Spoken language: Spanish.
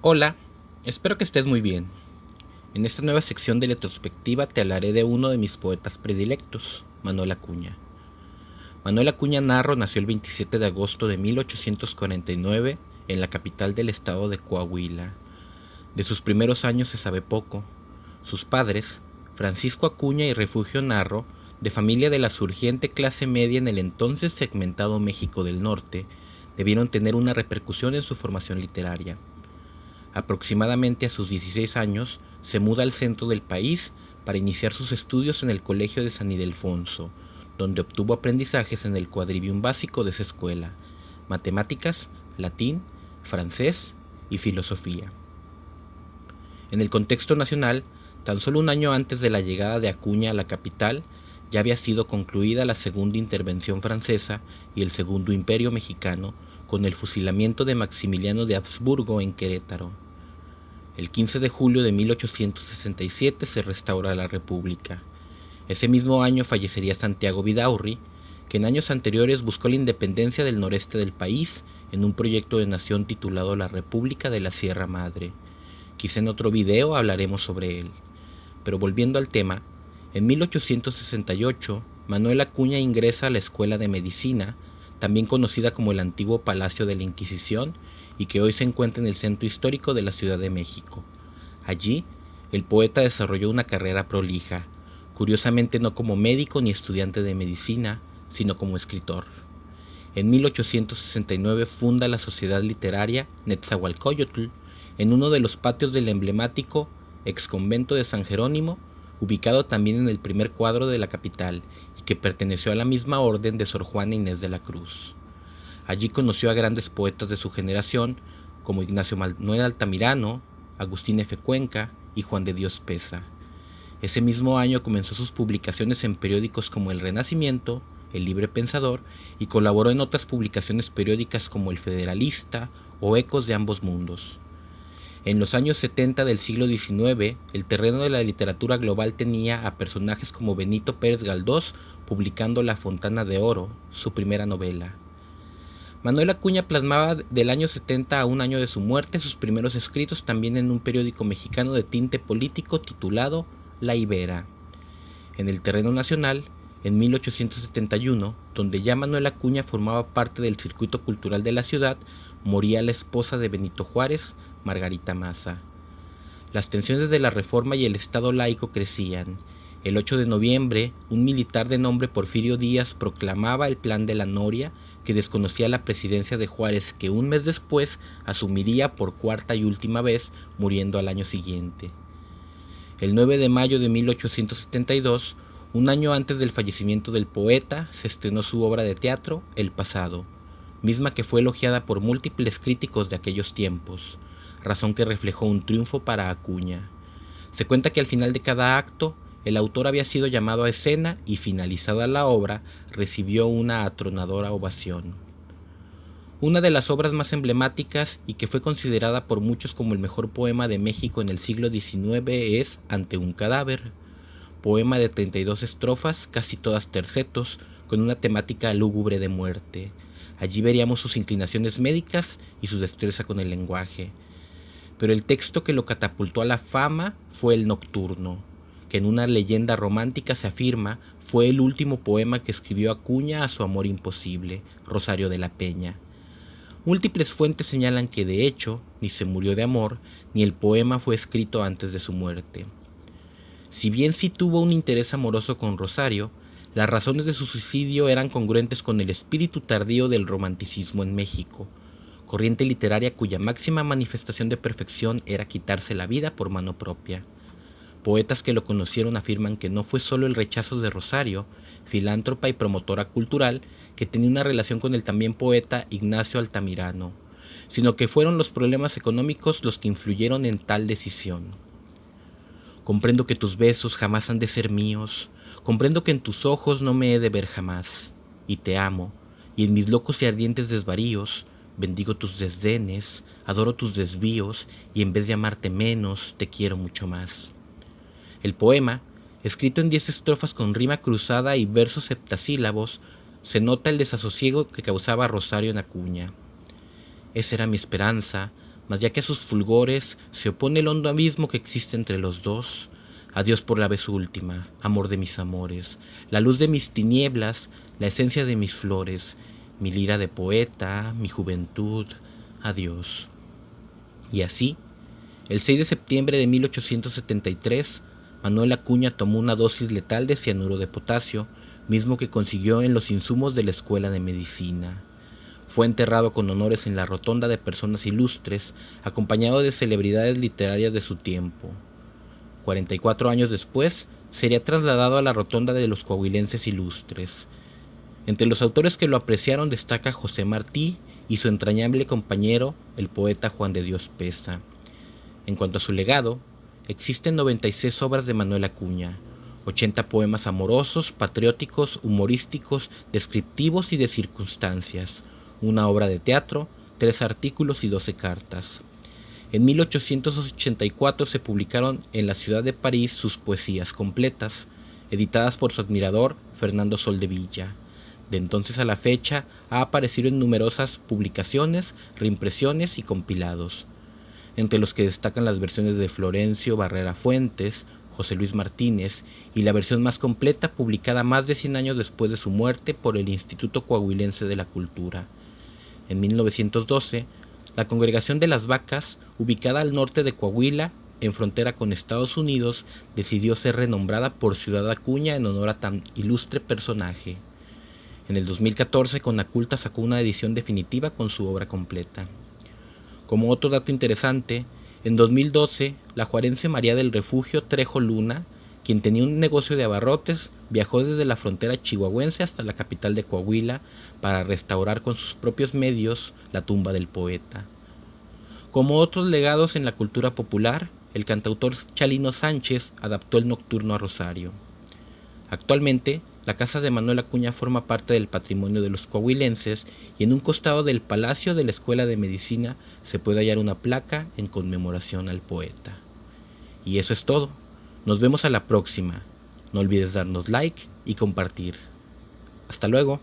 Hola, espero que estés muy bien. En esta nueva sección de retrospectiva te hablaré de uno de mis poetas predilectos, Manuel Acuña. Manuel Acuña Narro nació el 27 de agosto de 1849 en la capital del estado de Coahuila. De sus primeros años se sabe poco. Sus padres, Francisco Acuña y Refugio Narro, de familia de la surgiente clase media en el entonces segmentado México del Norte, debieron tener una repercusión en su formación literaria. Aproximadamente a sus 16 años, se muda al centro del país para iniciar sus estudios en el Colegio de San Ildefonso, donde obtuvo aprendizajes en el cuadrivium básico de esa escuela: matemáticas, latín, francés y filosofía. En el contexto nacional, tan solo un año antes de la llegada de Acuña a la capital, ya había sido concluida la segunda intervención francesa y el segundo imperio mexicano, con el fusilamiento de Maximiliano de Habsburgo en Querétaro. El 15 de julio de 1867 se restaura la República. Ese mismo año fallecería Santiago Vidaurri, que en años anteriores buscó la independencia del noreste del país en un proyecto de nación titulado La República de la Sierra Madre. Quizá en otro video hablaremos sobre él. Pero volviendo al tema, en 1868 Manuel Acuña ingresa a la Escuela de Medicina, también conocida como el antiguo Palacio de la Inquisición, y que hoy se encuentra en el centro histórico de la Ciudad de México. Allí, el poeta desarrolló una carrera prolija, curiosamente no como médico ni estudiante de medicina, sino como escritor. En 1869 funda la Sociedad Literaria Netzahualcóyotl, en uno de los patios del emblemático exconvento de San Jerónimo, ubicado también en el primer cuadro de la capital, y que perteneció a la misma orden de Sor Juana Inés de la Cruz. Allí conoció a grandes poetas de su generación, como Ignacio Manuel Altamirano, Agustín F. Cuenca y Juan de Dios Peza. Ese mismo año comenzó sus publicaciones en periódicos como El Renacimiento, El Libre Pensador, y colaboró en otras publicaciones periódicas como El Federalista o Ecos de Ambos Mundos. En los años 70 del siglo XIX, el terreno de la literatura global tenía a personajes como Benito Pérez Galdós publicando La Fontana de Oro, su primera novela. Manuel Acuña plasmaba del año 70 a un año de su muerte sus primeros escritos también en un periódico mexicano de tinte político titulado La Ibera. En el terreno nacional, en 1871, donde ya Manuel Acuña formaba parte del circuito cultural de la ciudad, moría la esposa de Benito Juárez, Margarita Maza. Las tensiones de la Reforma y el Estado laico crecían. El 8 de noviembre, un militar de nombre Porfirio Díaz proclamaba el Plan de la Noria, que desconocía la presidencia de Juárez, que un mes después asumiría por cuarta y última vez, muriendo al año siguiente. El 9 de mayo de 1872, un año antes del fallecimiento del poeta, se estrenó su obra de teatro, El Pasado, misma que fue elogiada por múltiples críticos de aquellos tiempos, razón que reflejó un triunfo para Acuña. Se cuenta que al final de cada acto, el autor había sido llamado a escena y, finalizada la obra, recibió una atronadora ovación. Una de las obras más emblemáticas y que fue considerada por muchos como el mejor poema de México en el siglo XIX es Ante un cadáver, poema de 32 estrofas, casi todas tercetos, con una temática lúgubre de muerte. Allí veríamos sus inclinaciones médicas y su destreza con el lenguaje. Pero el texto que lo catapultó a la fama fue El Nocturno, que en una leyenda romántica se afirma fue el último poema que escribió Acuña a su amor imposible, Rosario de la Peña. Múltiples fuentes señalan que de hecho ni se murió de amor, ni el poema fue escrito antes de su muerte. Si bien sí tuvo un interés amoroso con Rosario, las razones de su suicidio eran congruentes con el espíritu tardío del romanticismo en México, corriente literaria cuya máxima manifestación de perfección era quitarse la vida por mano propia. Poetas que lo conocieron afirman que no fue solo el rechazo de Rosario, filántropa y promotora cultural, que tenía una relación con el también poeta Ignacio Altamirano, sino que fueron los problemas económicos los que influyeron en tal decisión. Comprendo que tus besos jamás han de ser míos, comprendo que en tus ojos no me he de ver jamás, y te amo, y en mis locos y ardientes desvaríos, bendigo tus desdenes, adoro tus desvíos, y en vez de amarte menos, te quiero mucho más. El poema, escrito en 10 estrofas con rima cruzada y versos heptasílabos, se nota el desasosiego que causaba Rosario en Acuña. Esa era mi esperanza, mas ya que a sus fulgores se opone el hondo abismo que existe entre los dos, adiós por la vez última, amor de mis amores, la luz de mis tinieblas, la esencia de mis flores, mi lira de poeta, mi juventud, adiós. Y así, el 6 de septiembre de 1873, Manuel Acuña tomó una dosis letal de cianuro de potasio, mismo que consiguió en los insumos de la Escuela de Medicina. Fue enterrado con honores en la rotonda de personas ilustres, acompañado de celebridades literarias de su tiempo. 44 años después, sería trasladado a la rotonda de los coahuilenses ilustres. Entre los autores que lo apreciaron destaca José Martí y su entrañable compañero, el poeta Juan de Dios Peza. En cuanto a su legado, existen 96 obras de Manuel Acuña, 80 poemas amorosos, patrióticos, humorísticos, descriptivos y de circunstancias, una obra de teatro, 3 artículos y 12 cartas. En 1884 se publicaron en la ciudad de París sus poesías completas, editadas por su admirador Fernando Soldevilla. De entonces a la fecha ha aparecido en numerosas publicaciones, reimpresiones y compilados, entre los que destacan las versiones de Florencio Barrera Fuentes, José Luis Martínez y la versión más completa publicada más de 100 años después de su muerte por el Instituto Coahuilense de la Cultura. En 1912, la Congregación de las Vacas, ubicada al norte de Coahuila, en frontera con Estados Unidos, decidió ser renombrada por Ciudad Acuña en honor a tan ilustre personaje. En el 2014, Conaculta sacó una edición definitiva con su obra completa. Como otro dato interesante, en 2012, la juarense María del Refugio Trejo Luna, quien tenía un negocio de abarrotes, viajó desde la frontera chihuahuense hasta la capital de Coahuila para restaurar con sus propios medios la tumba del poeta. Como otros legados en la cultura popular, el cantautor Chalino Sánchez adaptó el nocturno a Rosario. Actualmente, la casa de Manuel Acuña forma parte del patrimonio de los coahuilenses y en un costado del Palacio de la Escuela de Medicina se puede hallar una placa en conmemoración al poeta. Y eso es todo. Nos vemos a la próxima. No olvides darnos like y compartir. Hasta luego.